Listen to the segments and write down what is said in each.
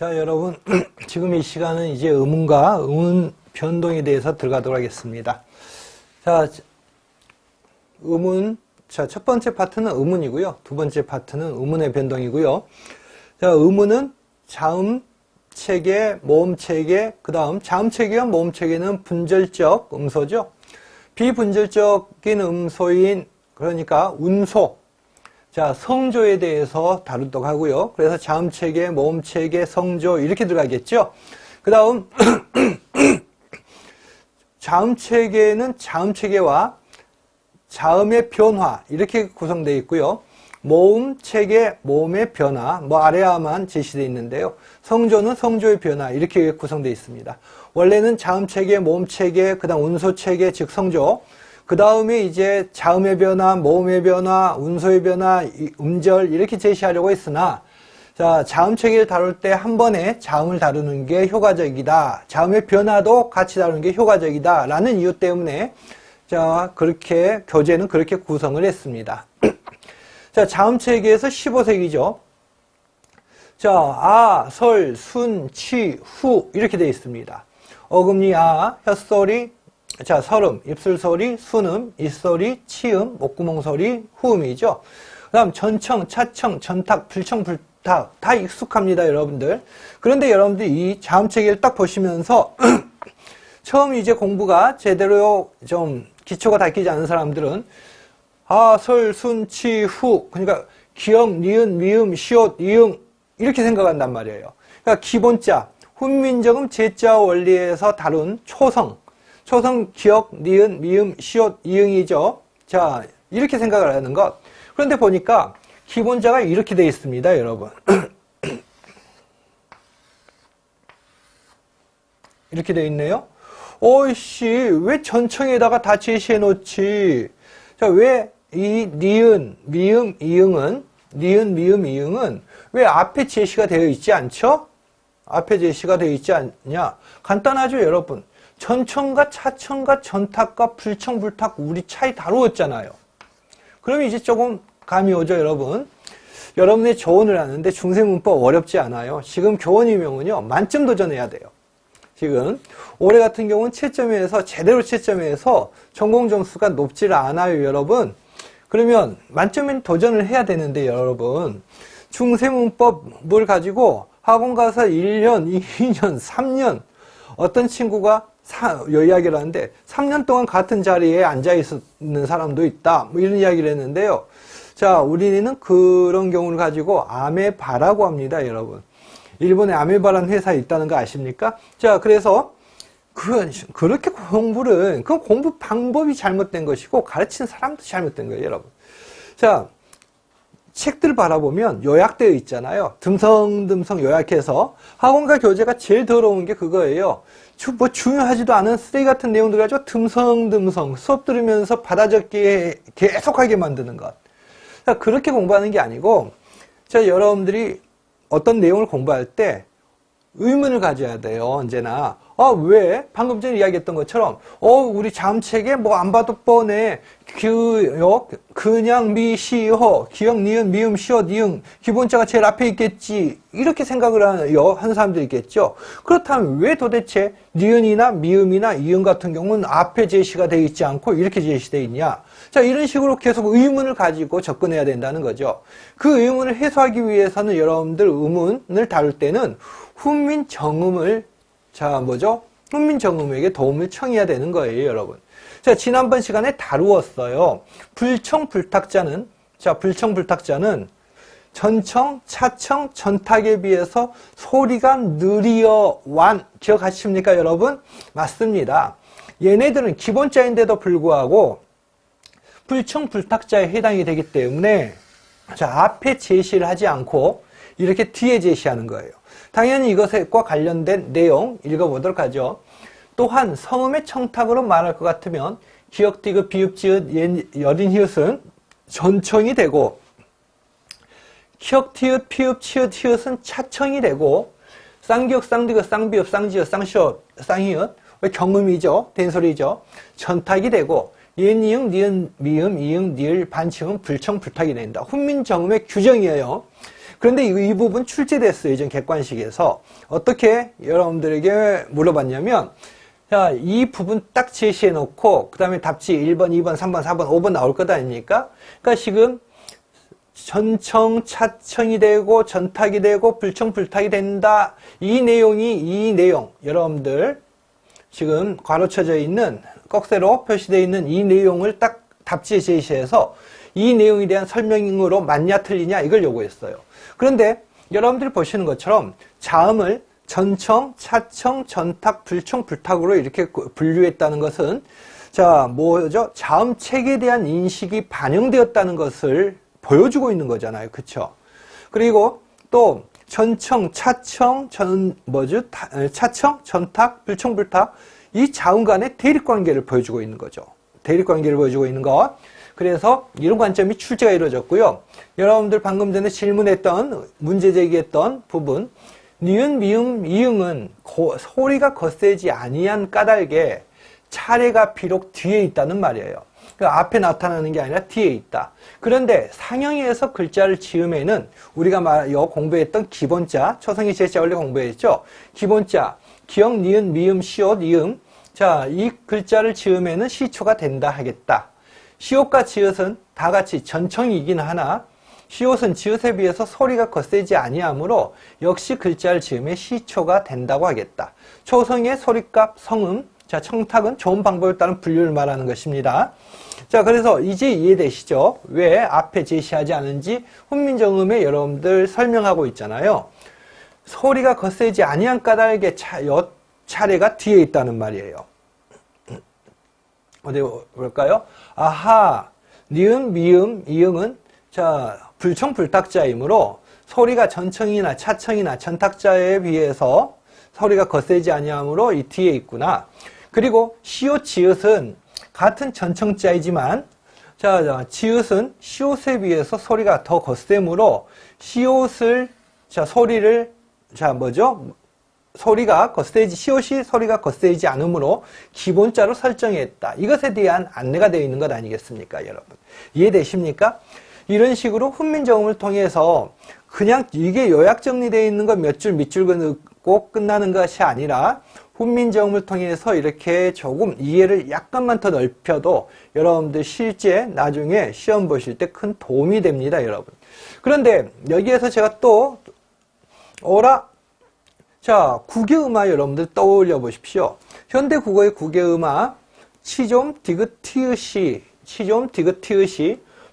자, 여러분, 지금 이 시간은 이제 음운과 음운 변동에 대해서 들어가도록 하겠습니다. 자, 음운, 자, 첫 번째 파트는 음운이고요. 두 번째 파트는 음운의 변동이고요. 자, 음운은 자음 체계, 모음 체계, 그 다음 자음 체계와 모음 체계는 분절적 음소죠. 비분절적인 음소인, 그러니까 운소. 자, 성조에 대해서 다루도록 하고요. 그래서 자음 체계, 모음 체계, 성조 이렇게 들어가겠죠. 그 다음 자음 체계는 자음 체계와 자음의 변화 이렇게 구성되어 있고요. 모음 체계, 모음의 변화 뭐 아래야만 제시되어 있는데요. 성조는 성조의 변화 이렇게 구성되어 있습니다. 원래는 자음 체계, 모음 체계, 그 다음 운소 체계, 즉 성조. 그 다음에 이제 자음의 변화, 모음의 변화, 운소의 변화, 음절 이렇게 제시하려고 했으나 자, 자음 체계를 다룰 때 한 번에 자음을 다루는 게 효과적이다. 자음의 변화도 같이 다루는 게 효과적이다. 라는 이유 때문에 자, 그렇게 교재는 그렇게 구성을 했습니다. 자, 자음 체계에서 15색이죠. 자, 아, 설, 순, 치, 후 이렇게 되어 있습니다. 어금니 아, 혓소리, 자, 설음, 입술소리, 순음, 입소리, 치음, 목구멍소리, 후음이죠. 그 다음 전청, 차청, 전탁, 불청, 불탁 다 익숙합니다, 여러분들. 그런데 여러분들 이 자음 체계를 딱 보시면서 처음 이제 공부가 제대로 좀 기초가 닦이지 않은 사람들은 아, 설, 순, 치, 후 그러니까 기역, 니은, 미음, 시옷, 이응 이렇게 생각한단 말이에요. 그러니까 기본자, 훈민정음 제자 원리에서 다룬 초성 기역, 니은, 미음, 시옷, 이응이죠. 자, 이렇게 생각을 하는 것. 그런데 보니까 기본자가 이렇게 되어 있습니다, 여러분. 이렇게 되어 있네요. 어이씨, 왜 전청에다가 다 제시해 놓지? 자, 왜 이 니은, 미음, 이응은, 니은, 미음, 이응은 왜 앞에 제시가 되어 있지 않죠? 앞에 제시가 되어 있지 않냐? 간단하죠, 여러분. 전청과 차청과 전탁과 불청, 불탁 우리 차이 다루었잖아요. 그럼 이제 조금 감이 오죠, 여러분. 여러분의 조언을 하는데 중세문법 어렵지 않아요. 지금 교원임용은요, 만점 도전해야 돼요. 지금 올해 같은 경우는 채점에서 제대로 채점해서 전공 점수가 높지를 않아요, 여러분. 그러면 만점에 도전을 해야 되는데 여러분, 중세문법을 가지고 학원 가서 1년, 2년, 3년 어떤 친구가 이야기를 하는데 3년 동안 같은 자리에 앉아 있는 사람도 있다. 뭐 이런 이야기를 했는데요. 자, 우리는 그런 경우를 가지고 아메바라고 합니다, 여러분. 일본에 아메바라는 회사에 있다는 거 아십니까? 자, 그래서 그렇게 공부를 그 공부 방법이 잘못된 것이고 가르치는 사람도 잘못된 거예요, 여러분. 자, 책들 바라보면 요약되어 있잖아요. 듬성듬성 요약해서 학원과 교재가 제일 더러운 게 그거예요. 뭐 중요하지도 않은 쓰레기 같은 내용들 가지고 듬성듬성 수업 들으면서 받아적기 계속하게 만드는 것. 자, 그렇게 공부하는 게 아니고, 자, 여러분들이 어떤 내용을 공부할 때 의문을 가져야 돼요, 언제나. 왜? 방금 전에 이야기했던 것처럼, 우리 자음책에 뭐 안 봐도 뻔해. 그냥, 미, 시, 허, 기역, 니은, 미음, 시옷, 이응, 기본자가 제일 앞에 있겠지. 이렇게 생각을 하는 사람들이 있겠죠. 그렇다면 왜 도대체 니은이나 미음이나 이응 같은 경우는 앞에 제시가 되어 있지 않고 이렇게 제시되어 있냐? 자, 이런 식으로 계속 의문을 가지고 접근해야 된다는 거죠. 그 의문을 해소하기 위해서는 여러분들 음운을 다룰 때는 훈민정음을 훈민정음에게 도움을 청해야 되는 거예요, 여러분. 자, 지난번 시간에 다루었어요. 불청불탁자는 전청, 차청, 전탁에 비해서 소리가 느리어 완. 기억하십니까, 여러분? 맞습니다. 얘네들은 기본자인데도 불구하고 불청불탁자에 해당이 되기 때문에 자, 앞에 제시를 하지 않고 이렇게 뒤에 제시하는 거예요. 당연히 이것과 관련된 내용 읽어보도록 하죠. 또한 성음의 청탁으로 말할 것 같으면 기역, 디귿, 비읍, 지읒, 여린 히읗은 전청이 되고 기역, 티읕, 피읍, 치읒, 히읗은 차청이 되고 쌍기역, 쌍디귿, 쌍비읍, 쌍지읒, 쌍시옷, 쌍히읗 경음이죠. 된소리죠. 전탁이 되고 예은, 이응, 니은, 미음, 이응, 니을, 반치음, 불청, 불탁이 된다. 훈민정음의 규정이에요. 그런데 이 부분 출제됐어요. 이전 객관식에서. 어떻게 여러분들에게 물어봤냐면, 자, 이 부분 딱 제시해 놓고, 그 다음에 답지 1번, 2번, 3번, 4번, 5번 나올 것 아닙니까? 그러니까 지금 전청, 차청이 되고, 전탁이 되고, 불청, 불탁이 된다. 이 내용, 여러분들, 지금 괄호쳐져 있는, 꺽쇠로 표시되어 있는 이 내용을 딱 답지에 제시해서 이 내용에 대한 설명으로 맞냐 틀리냐 이걸 요구했어요. 그런데 여러분들이 보시는 것처럼 자음을 전청, 차청, 전탁, 불청, 불탁으로 이렇게 분류했다는 것은 자 뭐죠? 자음 체계에 대한 인식이 반영되었다는 것을 보여주고 있는 거잖아요. 그쵸? 그리고 또 전청, 차청, 차청, 전탁, 불청, 불탁 이 자음 간의 대립관계를 보여주고 있는 거죠. 대립관계를 보여주고 있는 것. 그래서 이런 관점이 출제가 이루어졌고요. 여러분들 방금 전에 질문했던 문제 제기했던 부분 니은, 미음, 이응은 소리가 거세지 아니한 까닭에 차례가 비록 뒤에 있다는 말이에요. 그러니까 앞에 나타나는 게 아니라 뒤에 있다. 그런데 상형에서 글자를 지음에는 우리가 공부했던 기본자, 초성의 제자 원래 공부했죠. 기본자, 기역, 니은, 미음, 시옷, 이응. 자, 이 글자를 지음에는 시초가 된다 하겠다. 시옷과 지읒은 다 같이 전청이긴 하나 시옷은 지읒에 비해서 소리가 거세지 아니하므로 역시 글자를 지음에 시초가 된다고 하겠다. 초성의 소리값, 성음, 자, 청탁은 좋은 방법에 따른 분류를 말하는 것입니다. 자, 그래서 이제 이해되시죠? 왜 앞에 제시하지 않은지 훈민정음에 여러분들 설명하고 있잖아요. 소리가 거세지 아니한 까닭에 차례가 뒤에 있다는 말이에요. 어디 볼까요? 아하, 니은, 미음, 이응은 자 불청불탁자이므로 소리가 전청이나 차청이나 전탁자에 비해서 소리가 거세지 아니하므로 이 뒤에 있구나. 그리고 시옷, 지읒은 같은 전청자이지만 자 지읒은 시옷에 비해서 소리가 더 거세므로 시옷을 소리를 시옷이 소리가 거세지 않으므로 기본자로 설정했다. 이것에 대한 안내가 되어 있는 것 아니겠습니까, 여러분? 이해되십니까? 이런 식으로 훈민정음을 통해서 그냥 이게 요약 정리되어 있는 것 몇 줄 밑줄 긋고 끝나는 것이 아니라 훈민정음을 통해서 이렇게 조금 이해를 약간만 더 넓혀도 여러분들 실제 나중에 시험 보실 때 큰 도움이 됩니다, 여러분. 그런데 여기에서 제가 또 자, 국외음화 여러분들 떠올려 보십시오. 현대 국어의 국외음화 치좀, 디귿, 티읕이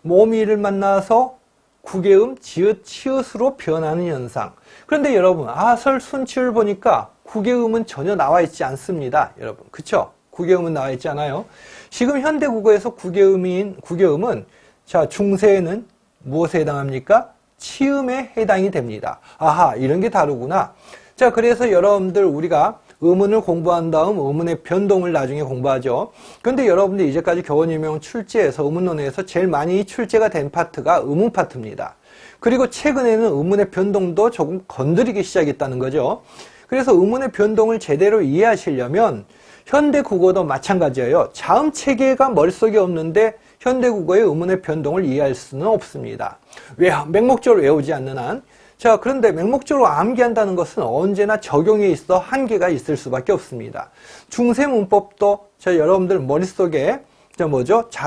모미를 만나서 국외음, 지읒, 치읒으로 변하는 현상. 그런데 여러분, 설순치를 보니까 국외음은 전혀 나와 있지 않습니다. 여러분, 그쵸? 국외음은 나와 있지 않아요. 지금 현대 국어에서 국외음은 자, 중세에는 무엇에 해당합니까? 치음에 해당이 됩니다. 아하, 이런 게 다르구나. 자, 그래서 여러분들 우리가 음운을 공부한 다음 음운의 변동을 나중에 공부하죠. 그런데 여러분들 이제까지 교원일명 출제에서 음운론에서 제일 많이 출제가 된 파트가 음운 파트입니다. 그리고 최근에는 음운의 변동도 조금 건드리기 시작했다는 거죠. 그래서 음운의 변동을 제대로 이해하시려면 현대 국어도 마찬가지예요. 자음 체계가 머릿속에 없는데 현대 국어의 음운의 변동을 이해할 수는 없습니다. 왜? 맹목적으로 외우지 않는 한. 자, 그런데 맹목적으로 암기한다는 것은 언제나 적용에 있어 한계가 있을 수밖에 없습니다. 중세 문법도 여러분들 머릿속에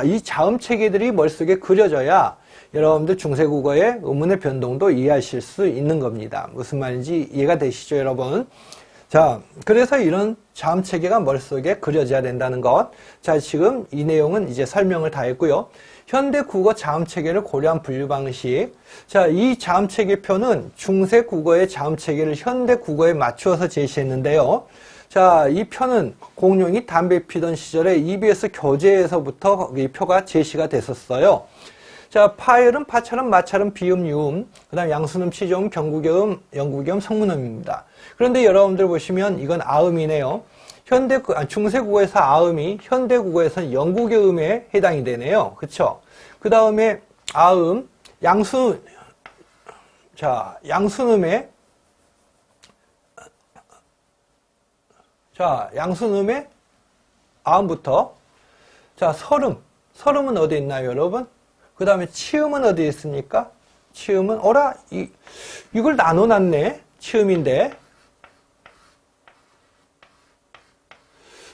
이 자음 체계들이 머릿속에 그려져야 여러분들 중세 국어의 음운의 변동도 이해하실 수 있는 겁니다. 무슨 말인지 이해가 되시죠, 여러분? 자, 그래서 이런 자음 체계가 머릿속에 그려져야 된다는 것. 자, 지금 이 내용은 이제 설명을 다 했고요. 현대 국어 자음 체계를 고려한 분류 방식. 자, 이 자음 체계표는 중세 국어의 자음 체계를 현대 국어에 맞추어서 제시했는데요. 자, 이 표는 공룡이 담배 피던 시절에 EBS 교재에서부터 이 표가 제시가 됐었어요. 자, 파열은 파철음, 마찰음, 비음, 유음, 그 다음 양순음, 치조음, 경국여음, 영국여음, 성문음입니다. 그런데 여러분들 보시면 이건 아음이네요. 중세 국어에서 아음이 현대 국어에서는 영국여음에 해당이 되네요. 그쵸? 그 다음에 아음, 양순음의 아음부터 자, 설음은 어디 있나요, 여러분? 그 다음에 치음은 어디 있습니까? 치음은 어라 이걸 나눠놨네. 치음인데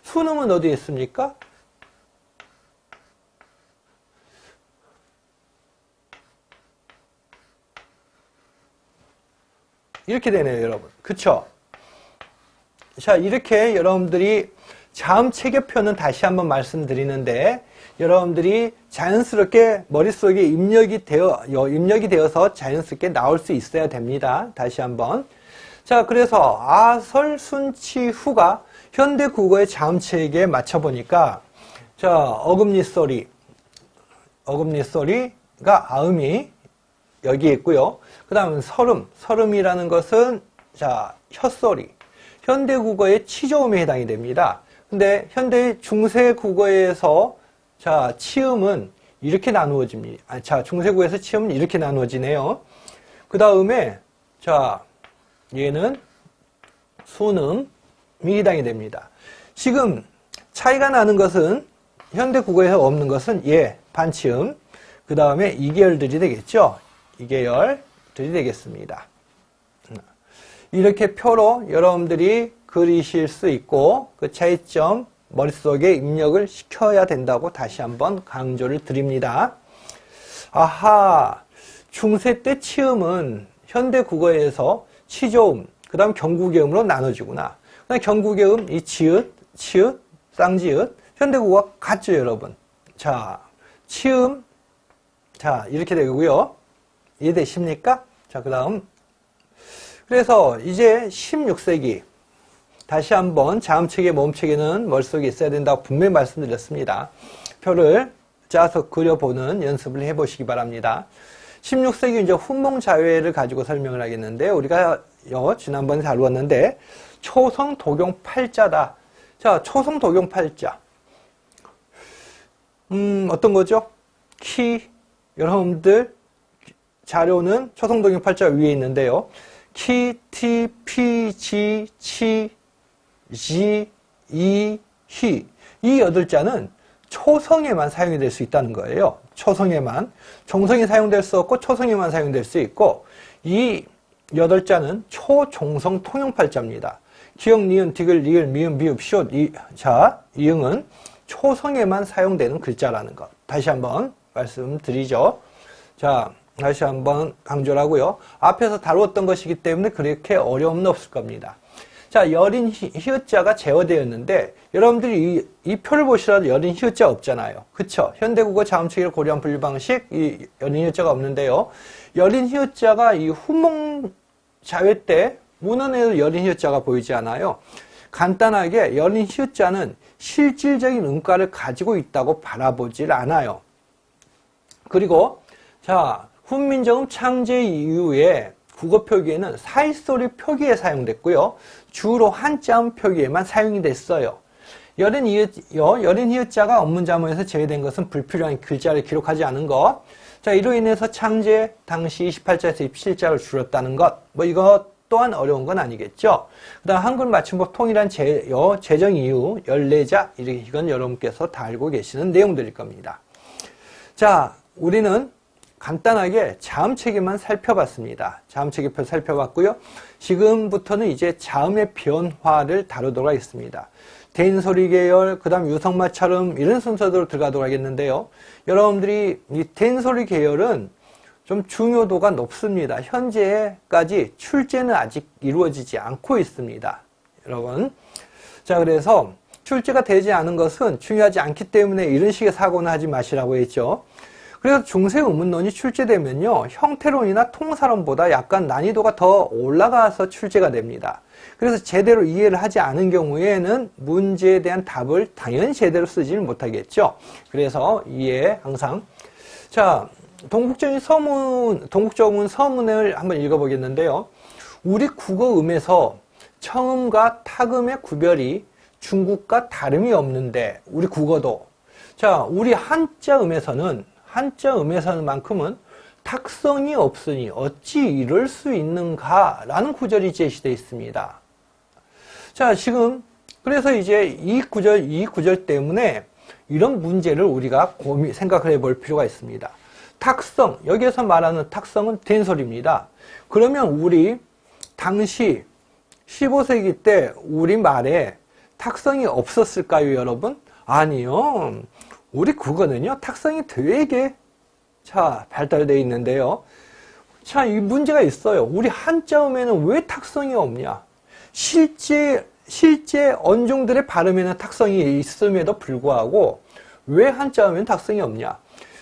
순음은 어디에 있습니까? 이렇게 되네요, 여러분. 그쵸? 자, 이렇게 여러분들이 자음 체계표는 다시 한번 말씀드리는데, 여러분들이 자연스럽게 머릿속에 입력이 되어서 자연스럽게 나올 수 있어야 됩니다. 다시 한번. 자, 그래서 아설, 순치, 후가 현대 국어의 자음 체계에 맞춰보니까, 자, 어금니 소리가 아음이 여기에 있고요. 그 다음은 설음이라는 것은, 자, 혀소리. 현대 국어의 치조음에 해당이 됩니다. 근데 현대 중세 국어에서, 자, 치음은 이렇게 나누어집니다. 자, 중세 국어에서 치음은 이렇게 나누어지네요. 그 다음에, 자, 얘는 순음이 해당이 됩니다. 지금 차이가 나는 것은, 현대 국어에서 없는 것은 반치음, 그 다음에 이계열들이 되겠죠. 이계열들이 되겠습니다. 이렇게 표로 여러분들이 그리실 수 있고 그 차이점 머릿속에 입력을 시켜야 된다고 다시 한번 강조를 드립니다. 아하, 중세 때 치음은 현대 국어에서 치조음, 그 다음 경구개음으로 나눠지구나. 경구개음, 이 지읒, 치읒, 쌍지읒, 현대 국어가 같죠, 여러분. 자, 치음, 자, 이렇게 되고요. 이해되십니까? 자, 그 다음. 그래서 이제 16세기. 다시 한번 자음체계, 모음체계는 머릿속에 있어야 된다고 분명히 말씀드렸습니다. 표를 짜서 그려보는 연습을 해보시기 바랍니다. 16세기 이제 훈몽자회를 가지고 설명을 하겠는데, 우리가 지난번에 다루었는데, 초성 독용 팔자다. 자, 초성 독용 팔자. 어떤 거죠? 여러분들 자료는 초성 독용 팔자 위에 있는데요. 키, 티, 피, 지, 치, 지, 이, 히. 이 8자는 초성에만 사용이 될 수 있다는 거예요. 초성에만. 정성이 사용될 수 없고 초성에만 사용될 수 있고, 이 8자는 초종성 통용팔자입니다. 기역, 니은, 디귿, 리을, 미음, 비읍, 시옷, 이응은 초성에만 사용되는 글자라는 것. 다시 한번 말씀드리죠. 자, 다시 한번 강조를 하고요. 앞에서 다루었던 것이기 때문에 그렇게 어려움은 없을 겁니다. 자, 여린 히읗자가 제어되었는데, 여러분들이 이 표를 보시라도 여린 히읗자 없잖아요. 그쵸? 현대국어 자음체계를 고려한 분류 방식, 이 여린 히읗자가 없는데요. 여린 히읗자가 이 훈몽자회 때 문헌에도 여린 히읗자가 보이지 않아요. 간단하게 여린 히읗자는 실질적인 음가를 가지고 있다고 바라보질 않아요. 그리고 자, 훈민정음 창제 이후에 국어 표기에는 사이소리 표기에 사용됐고요. 주로 한자음 표기에만 사용이 됐어요. 여린 히읗자가 언문자문에서 제외된 것은 불필요한 글자를 기록하지 않은 것. 자, 이로 인해서 창제 당시 28자에서 27자를 줄였다는 것. 이것 또한 어려운 건 아니겠죠. 그 다음 한글 맞춤법 통일한 제정 이후 14자, 이건 여러분께서 다 알고 계시는 내용들일 겁니다. 자, 우리는 간단하게 자음체계만 살펴봤습니다. 자음체계표 살펴봤고요. 지금부터는 이제 자음의 변화를 다루도록 하겠습니다. 대인소리 계열, 그 다음 유성마찰음 이런 순서대로 들어가도록 하겠는데요. 여러분들이 이 대인소리 계열은 좀 중요도가 높습니다. 현재까지 출제는 아직 이루어지지 않고 있습니다. 여러분. 자, 그래서 출제가 되지 않은 것은 중요하지 않기 때문에 이런 식의 사고는 하지 마시라고 했죠. 그래서 중세 의문론이 출제되면요, 형태론이나 통사론보다 약간 난이도가 더 올라가서 출제가 됩니다. 그래서 제대로 이해를 하지 않은 경우에는 문제에 대한 답을 당연히 제대로 쓰지는 못하겠죠. 그래서 이해 항상. 자, 동국적인 서문을 한번 읽어보겠는데요. 우리 국어음에서 청음과 타음의 구별이 중국과 다름이 없는데, 우리 국어도. 자, 우리 한자음에서는만큼은 탁성이 없으니 어찌 이럴 수 있는가라는 구절이 제시되어 있습니다. 자, 지금 그래서 이제 이 구절 때문에 이런 문제를 우리가 생각을 해볼 필요가 있습니다. 탁성, 여기에서 말하는 탁성은 된소리입니다. 그러면 우리 당시 15세기 때 우리말에 탁성이 없었을까요, 여러분? 아니요. 우리 국어는요, 탁성이 되게 발달되어 있는데요. 이 문제가 있어요. 우리 한자음에는 왜 탁성이 없냐? 실제 언종들의 발음에는 탁성이 있음에도 불구하고 왜 한자음에는 탁성이 없냐?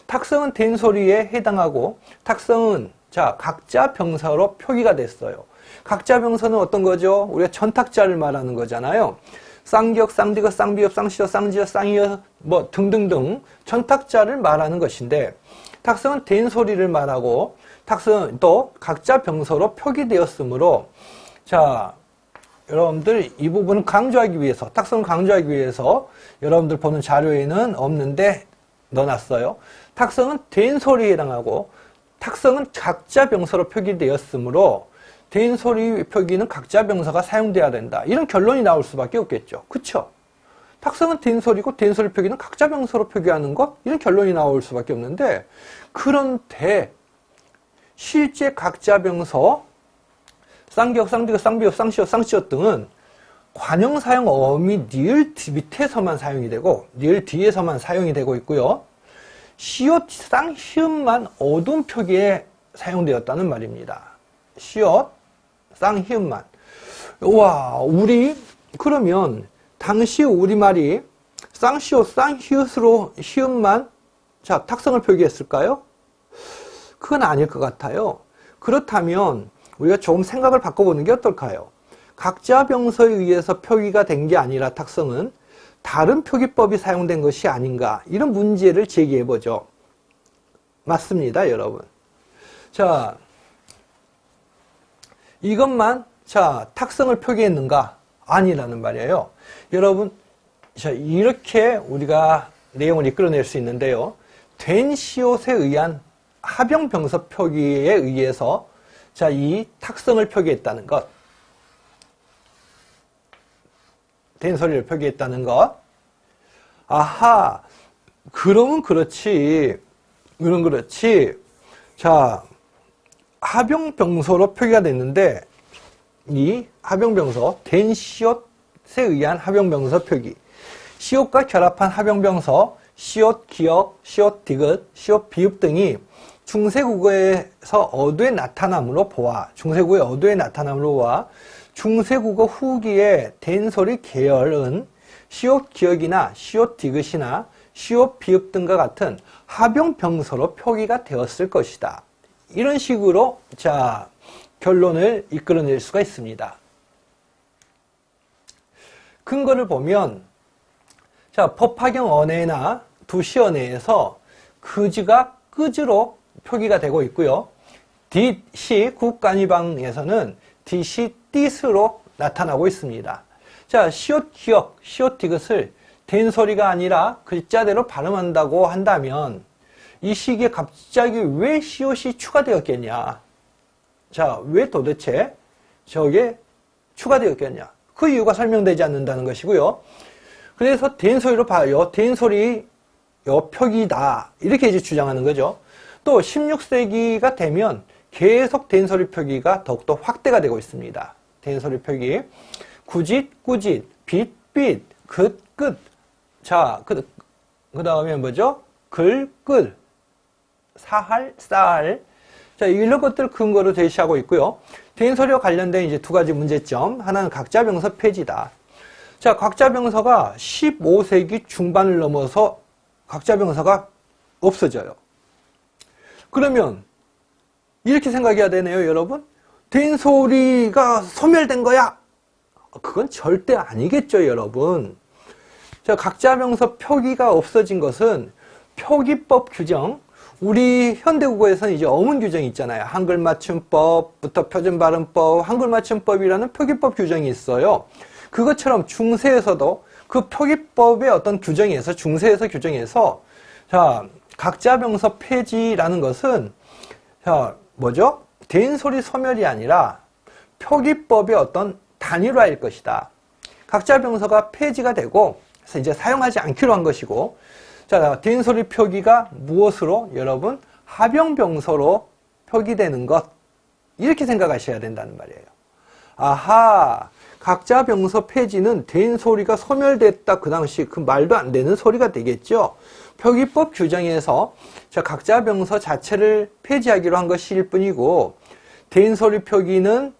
탁성은 된소리에 해당하고 탁성은 각자 병서로 표기가 됐어요. 각자 병서는 어떤 거죠? 우리가 전탁자를 말하는 거잖아요. 쌍기역, 쌍디귿, 쌍비읍, 쌍시어, 쌍지어, 쌍이어 뭐 등등등 전탁자를 말하는 것인데 탁성은 된소리를 말하고 탁성은 또 각자 병서로 표기되었으므로 여러분들 이 부분을 강조하기 위해서 탁성을 강조하기 위해서 여러분들 보는 자료에는 없는데 넣어놨어요. 탁성은 된소리에 해당하고 탁성은 각자 병서로 표기되었으므로 된소리 표기는 각자 병서가 사용돼야 된다. 이런 결론이 나올 수밖에 없겠죠. 그쵸? 탁성은 된소리고 된소리 표기는 각자 병서로 표기하는 것? 이런 결론이 나올 수밖에 없는데 그런데 실제 각자 병서 쌍기역, 쌍디귿, 쌍비읍, 쌍시어, 쌍시어 등은 관용 사용 어미 니을 밑에서만 사용이 되고 니을 뒤에서만 사용이 되고 있고요. 시옷, 쌍히읗만 어두운 표기에 사용되었다는 말입니다. 시옷, 쌍히읗만. 와, 그러면 당시 우리말이 쌍시옷, 쌍히읗으로 히읗만 탁성을 표기했을까요? 그건 아닐 것 같아요. 그렇다면 우리가 조금 생각을 바꿔보는 게 어떨까요? 각자 병서에 의해서 표기가 된 게 아니라 탁성은 다른 표기법이 사용된 것이 아닌가, 이런 문제를 제기해보죠. 맞습니다, 여러분. 이것만 탁성을 표기했는가? 아니라는 말이에요. 여러분, 이렇게 우리가 내용을 이끌어낼 수 있는데요. 된 시옷에 의한 합용병서 표기에 의해서 이 탁성을 표기했다는 것, 된소리를 표기했다는 것. 아하, 그러면 그렇지. 합용병서로 표기가 됐는데 이 합용병서, 된 시옷에 의한 합용병서 표기, 시옷과 결합한 합용병서, 시옷 기역, 시옷 디귿, 시옷 비읍 등이 중세국어에서 어두에 나타남으로 보아 중세국어 후기의 된소리 계열은 시옷 기역이나 시옷 디귿이나 시옷 비읍 등과 같은 합용병서로 표기가 되었을 것이다. 이런 식으로 결론을 이끌어낼 수가 있습니다. 근거를 보면 법화경 언해나 두시언해에서 그즈가 끄즈로 표기가 되고 있고요. 딧이 국간이방에서는 딧이 띠스로 나타나고 있습니다. 시옷 기역, 시옷 디귿을 된소리가 아니라 글자대로 발음한다고 한다면 이 시기에 갑자기 왜 시옷이 추가되었겠냐? 왜 도대체 저게 추가되었겠냐? 그 이유가 설명되지 않는다는 것이고요. 그래서 된소리로 봐요. 된소리 표기다. 이렇게 이제 주장하는 거죠. 또 16세기가 되면 계속 된소리 표기가 더욱더 확대가 되고 있습니다. 된소리 표기. 구짓, 꾸짓, 빛, 빛, 긋, 긋. 그 다음에 뭐죠? 글, 끌. 사할, 싸할. 이런 것들 근거로 제시하고 있고요. 된소리와 관련된 이제 두 가지 문제점. 하나는 각자 병서 폐지다. 각자 병서가 15세기 중반을 넘어서 각자 병서가 없어져요. 그러면 이렇게 생각해야 되네요, 여러분. 된소리가 소멸된 거야? 그건 절대 아니겠죠, 여러분. 각자 병서 표기가 없어진 것은 표기법 규정, 우리 현대국어에서는 이제 어문 규정이 있잖아요. 한글 맞춤법부터 표준 발음법, 한글 맞춤법이라는 표기법 규정이 있어요. 그것처럼 중세에서도 그 표기법의 어떤 규정에서, 중세에서 규정에서, 각자 병서 폐지라는 것은, 뭐죠? 된소리 소멸이 아니라 표기법의 어떤 단일화일 것이다. 각자 병서가 폐지가 되고, 그래서 이제 사용하지 않기로 한 것이고, 된소리 표기가 무엇으로? 여러분, 하병병서로 표기되는 것, 이렇게 생각하셔야 된다는 말이에요. 아하, 각자 병서 폐지는 된소리가 소멸됐다. 그 당시 그 말도 안 되는 소리가 되겠죠. 표기법 규정에서 각자 병서 자체를 폐지하기로 한 것일 뿐이고, 된소리 표기는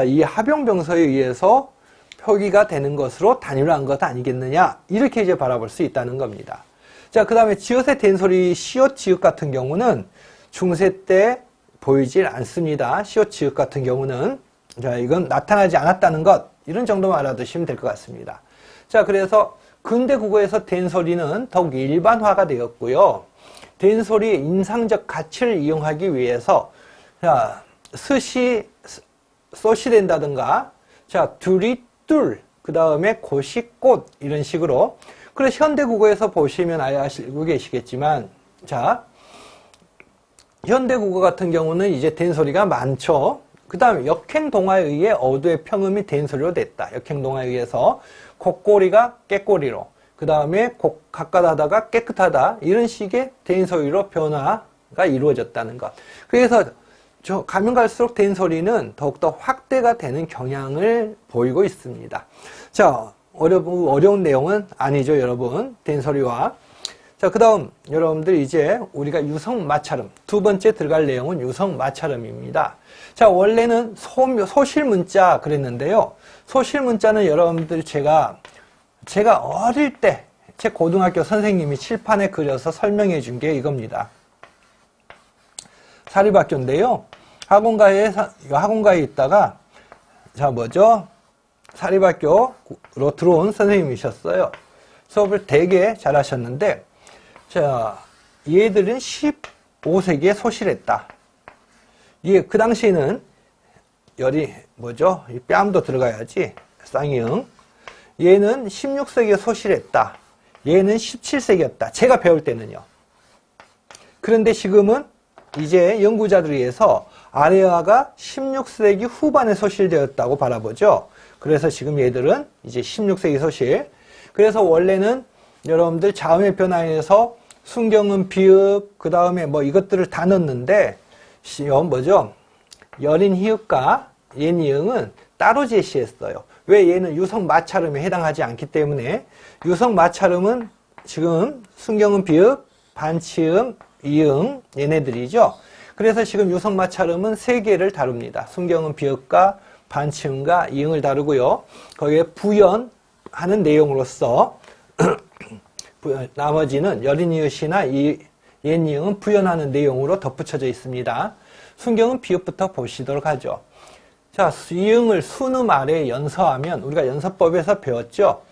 이 하병병서에 의해서 표기가 되는 것으로 단일화한 것 아니겠느냐, 이렇게 이제 바라볼 수 있다는 겁니다. 자, 그 다음에 지읒의 된소리 시옷 지읒 같은 경우는 중세 때 보이질 않습니다. 시옷 지읒 같은 경우는 이건 나타나지 않았다는 것, 이런 정도만 알아두시면 될 것 같습니다. 자, 그래서 근대 국어에서 된소리는 더욱 일반화가 되었고요. 된소리의 인상적 가치를 이용하기 위해서 스시 쏘시 된다든가, 둘이 뚫, 그 다음에 곧이 꽃, 이런 식으로. 그래서 현대 국어에서 보시면 아예 아시고 계시겠지만, 현대 국어 같은 경우는 이제 된소리가 많죠. 그 다음에 역행동화에 의해 어두의 평음이 된소리로 됐다. 역행동화에 의해서 콧꼬리가 깨꼬리로, 그 다음에 가까다다가 깨끗하다, 이런 식의 된소리로 변화가 이루어졌다는 것. 그래서 가면 갈수록 된소리는 더욱더 확대가 되는 경향을 보이고 있습니다. 자, 어려운 내용은 아니죠, 여러분. 된소리와. 자, 그 다음 여러분들 이제 우리가 유성마찰음, 두 번째 들어갈 내용은 유성마찰음입니다. 자, 원래는 소실문자 그랬는데요. 소실문자는 여러분들 제가 어릴 때 제 고등학교 선생님이 칠판에 그려서 설명해 준 게 이겁니다. 사립학교인데요. 학원가에 있다가, 사립학교로 들어온 선생님이셨어요. 수업을 되게 잘하셨는데, 얘들은 15세기에 소실했다. 그 당시에는 이 뺨도 들어가야지, 쌍이응. 얘는 16세기에 소실했다. 얘는 17세기였다. 제가 배울 때는요. 그런데 지금은 이제 연구자들에 의해서 아래어가 16세기 후반에 소실되었다고 바라보죠. 그래서 지금 얘들은 이제 16세기 소실. 그래서 원래는 여러분들 자음의 변화에서 순경음, 비읍, 그 다음에 이것들을 다 넣었는데, 여린 히읗과 옛이응은 따로 제시했어요. 왜? 얘는 유성마찰음에 해당하지 않기 때문에. 유성마찰음은 지금 순경음, 비읍, 반치음, 이응, 얘네들이죠. 그래서 지금 유성마찰음은 세 개를 다룹니다. 순경음, 비읍과 반치음과 이응을 다루고요. 거기에 부연하는 내용으로서 나머지는 여린 이읒이나 옛이응은 부연하는 내용으로 덧붙여져 있습니다. 순경은 비읍부터 보시도록 하죠. 자, 이응을 순음 아래에 연서하면, 우리가 연서법에서 배웠죠.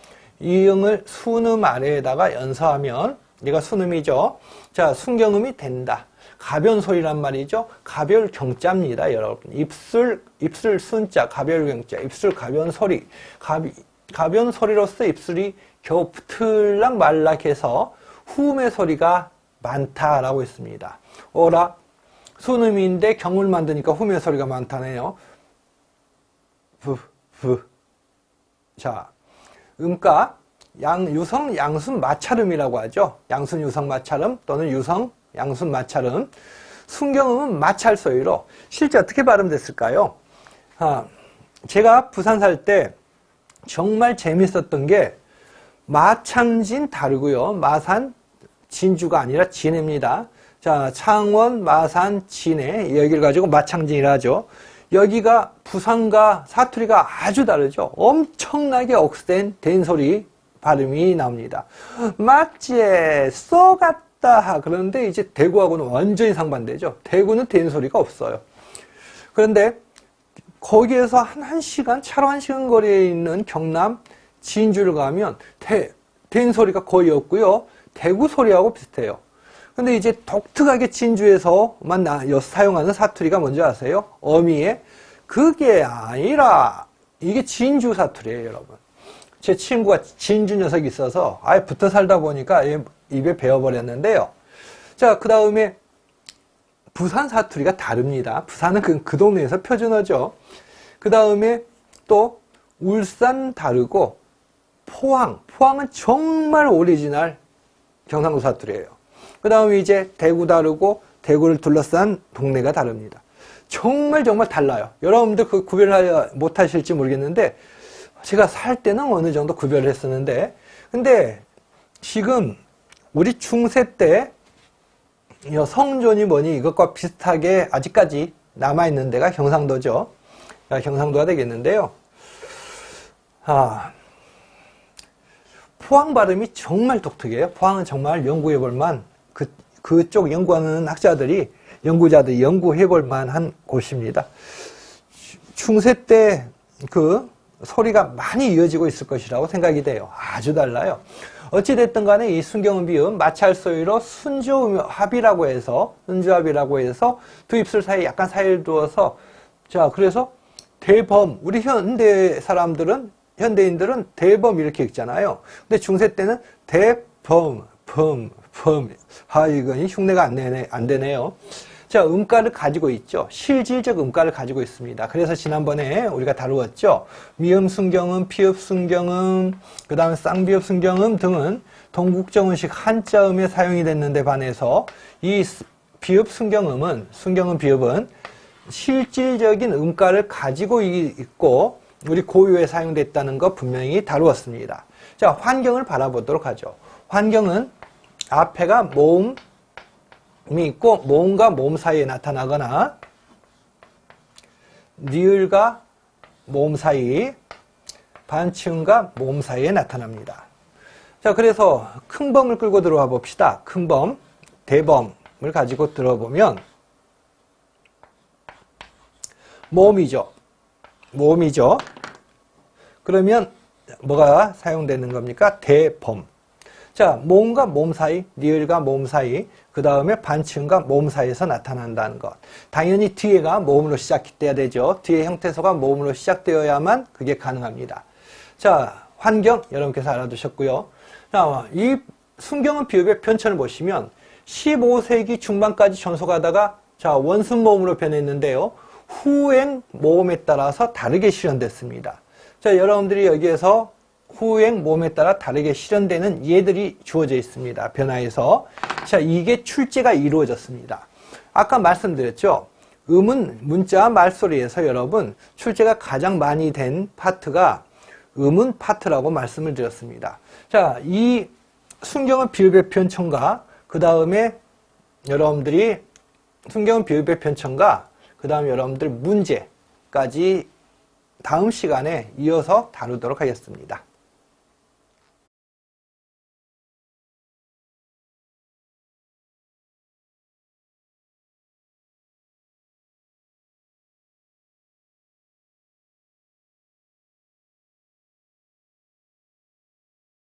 이응을 순음 아래에다가 연서하면 얘가 순음이죠. 자, 순경음이 된다. 가변소리란 말이죠. 가별경자입니다, 여러분. 입술 순자, 가별경자, 입술 가변소리. 가변소리로서 입술이 겨우 붙을락 말락해서 후음의 소리가 많다라고 했습니다. 어라, 순음인데 경을 만드니까 후음의 소리가 많다네요. 자, 음가 유성 양순 마찰음이라고 하죠. 양순 유성 마찰음 또는 유성 양순 마찰음. 순경음은 마찰소리로 실제 어떻게 발음됐을까요? 제가 부산 살 때 정말 재밌었던 게 마창진 다르고요. 마산 진주가 아니라 진해입니다. 자, 창원, 마산, 진해 여기를 가지고 마창진이라 하죠. 여기가 부산과 사투리가 아주 다르죠. 엄청나게 억센 된소리 발음이 나옵니다. 맞지? 쏘갔다. 그런데 이제 대구하고는 완전히 상반되죠. 대구는 된소리가 없어요. 그런데 거기에서 한 시간, 차로 1시간 거리에 있는 경남 진주를 가면 된소리가 거의 없고요. 대구 소리하고 비슷해요. 근데 이제 독특하게 진주에서만 사용하는 사투리가 뭔지 아세요? 어미에 그게 아니라 이게 진주 사투리예요, 여러분. 제 친구가 진주 녀석이 있어서 아예 붙어 살다 보니까 입에 배워버렸는데요. 자, 그 다음에 부산 사투리가 다릅니다. 부산은 그 동네에서 표준어죠. 그 다음에 또 울산 다르고 포항은 정말 오리지널 경상도 사투리예요. 그 다음에 이제 대구 다르고 대구를 둘러싼 동네가 다릅니다. 정말 달라요. 여러분들 그 구별을 못하실지 모르겠는데 제가 살 때는 어느 정도 구별을 했었는데, 근데 지금 우리 중세 때 성존이 뭐니 이것과 비슷하게 아직까지 남아있는 데가 경상도죠. 경상도가 되겠는데요. 포항 발음이 정말 독특해요. 포항은 정말 연구해볼 만, 그쪽 연구하는 연구자들이 연구해볼 만한 곳입니다. 중세 때 그 소리가 많이 이어지고 있을 것이라고 생각이 돼요. 아주 달라요. 어찌됐든 간에 이 순경음 비음 마찰소위로 순조합이라고 해서 두 입술 사이에 약간 사이를 두어서, 자, 그래서 대범, 우리 현대인들은 대범 이렇게 읽잖아요. 근데 중세 때는 대범, 범. 이건 흉내가 안 되네요. 자, 음가를 가지고 있죠. 실질적 음가를 가지고 있습니다. 그래서 지난번에 우리가 다루었죠. 미음 순경음, 피읍 순경음, 그 다음에 쌍비읍 순경음 등은 동국정음식 한자음에 사용이 됐는데 반해서 이 비읍 순경음 비읍은 실질적인 음가를 가지고 있고 우리 고유에 사용됐다는 거 분명히 다루었습니다. 자, 환경을 바라보도록 하죠. 환경은 앞에가 모음이 있고 모음과 모음 사이에 나타나거나 니을과 모음 사이, 반치음과 모음 사이에 나타납니다. 자, 그래서 큰 범을 끌고 들어와 봅시다. 큰 범, 대범을 가지고 들어보면 모음이죠. 그러면 뭐가 사용되는 겁니까? 대범. 자, 모음과 모음 사이, 니을과 모음 사이, 그 다음에 반치음과 모음 사이에서 나타난다는 것. 당연히 뒤에가 모음으로 시작돼야 되죠. 뒤에 형태소가 모음으로 시작되어야만 그게 가능합니다. 자, 환경 여러분께서 알아두셨고요. 자, 이 순경음 비읍의 편천을 보시면 15세기 중반까지 전속하다가 자, 원순 모음으로 변했는데요. 후행 모음에 따라서 다르게 실현됐습니다. 자, 여러분들이 여기에서 후행 모음에 따라 다르게 실현되는 예들이 주어져 있습니다. 변화해서. 자, 이게 출제가 이루어졌습니다. 아까 말씀드렸죠. 음은 문자 말소리에서 여러분 출제가 가장 많이 된 파트가 음은 파트라고 말씀을 드렸습니다. 자, 이 순경음 비읍의 편천과 그 다음에 여러분들이 순경음 비읍의 편천과 그 다음에 여러분들 문제까지 다음 시간에 이어서 다루도록 하겠습니다.